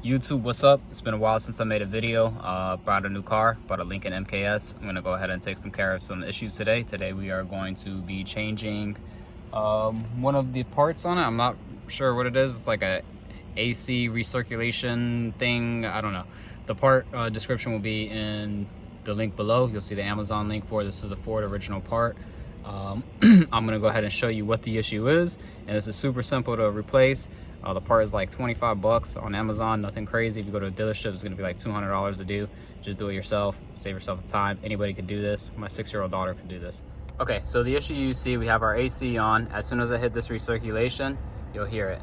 YouTube, what's up? It's been a while since I made a video. Bought a new car, bought a Lincoln MKS. I'm gonna go ahead and take some care of some issues today. Today we are going to be changing one of the parts on it. I'm not sure what it is. It's like a AC recirculation thing. I don't know. The part description will be in the link below. You'll see the Amazon link for this. Is a Ford original part. I'm gonna go ahead and show you what the issue is, and this is super simple to replace. The part is like 25 bucks on Amazon, nothing crazy. If you go to a dealership, it's gonna be like $200 to do. Just do it yourself, save yourself the time. Anybody could do this. My 6-year-old daughter could do this. Okay, so the issue you see, we have our AC on. As soon as I hit this recirculation, you'll hear it.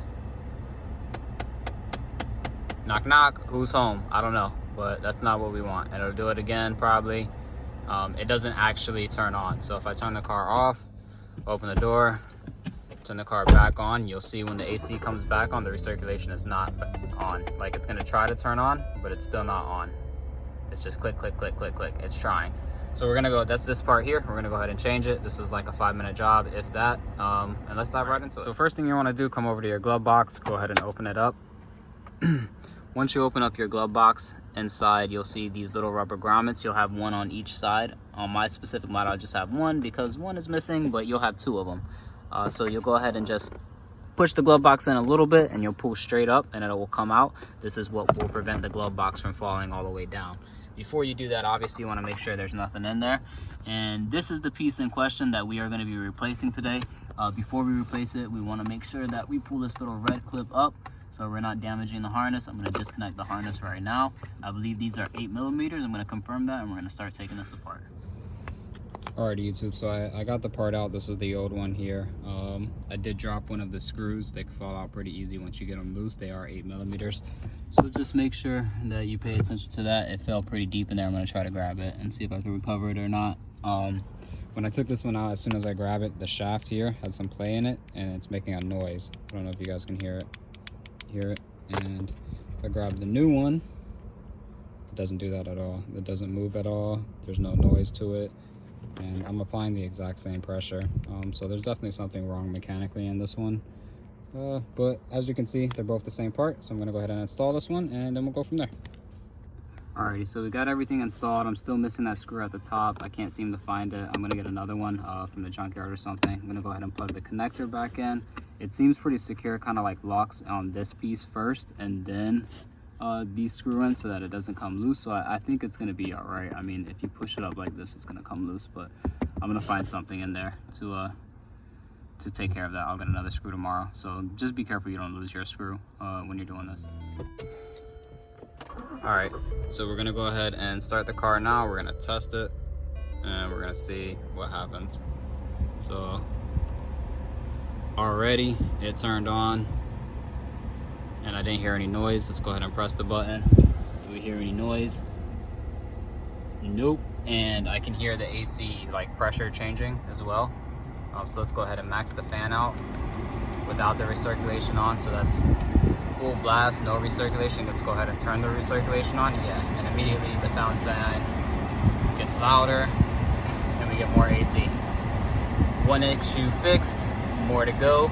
Knock, knock, who's home? I don't know, but that's not what we want. And it'll do it again, probably. It doesn't actually turn on. So if I turn the car off, open the door, turn the car back on, you'll see when the AC comes back on, the recirculation is not on. Like, it's gonna try to turn on, but it's still not on. It's just click, click, click, click, click. It's trying. So we're gonna go, that's this part here. We're gonna go ahead and change it. This is like a 5-minute job, if that. And let's dive right into it. So first thing you wanna do, come over to your glove box, go ahead and open it up. Once you open up your glove box, inside you'll see these little rubber grommets. You'll have one on each side. On my specific model, I just have one because one is missing, but you'll have 2 of them. So you'll go ahead and just push the glove box in a little bit, and you'll pull straight up and it will come out. This is what will prevent the glove box from falling all the way down. Before you do that, obviously you want to make sure there's nothing in there. And this is the piece in question that we are going to be replacing today. Before we replace it, we want to make sure that we pull this little red clip up so we're not damaging the harness. I'm going to disconnect the harness right now. I believe these are 8mm. I'm going to confirm that, and we're going to start taking this apart. Alrighty, YouTube, so I got the part out. This is the old one here. I did drop one of the screws. They can fall out pretty easy once you get them loose. They are 8mm. So just make sure that you pay attention to that. It fell pretty deep in there. I'm going to try to grab it and see if I can recover it or not. When I took this one out, as soon as I grab it, the shaft here has some play in it, and it's making a noise. I don't know if you guys can hear it. And if I grab the new one, it doesn't do that at all. It doesn't move at all. There's no noise to it. And I'm applying the exact same pressure. So there's definitely something wrong mechanically in this one. But as you can see, they're both the same part. So I'm gonna go ahead and install this one, and then we'll go from there. Alrighty, so we got everything installed. I'm still missing that screw at the top. I can't seem to find it. I'm gonna get another one from the junkyard or something. I'm gonna go ahead and plug the connector back in. It seems pretty secure, kind of like locks on this piece first, and then these screw in so that it doesn't come loose. So I think it's gonna be all right. I mean, if you push it up like this, it's gonna come loose, but I'm gonna find something in there to take care of that. I'll get another screw tomorrow. So just be careful you don't lose your screw when you're doing this. All right, so we're gonna go ahead and start the car now. We're gonna test it and we're gonna see what happens. So already it turned on and I didn't hear any noise. Let's go ahead and press the button. Do we hear any noise? Nope. And I can hear the AC like pressure changing as well. So let's go ahead and max the fan out without the recirculation on. So that's full blast, no recirculation. Let's go ahead and turn the recirculation on. Yeah, and immediately the fountain sign gets louder and we get more AC. One issue fixed, more to go.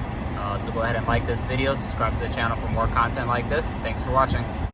So go ahead and like this video, subscribe to the channel for more content like this. Thanks for watching.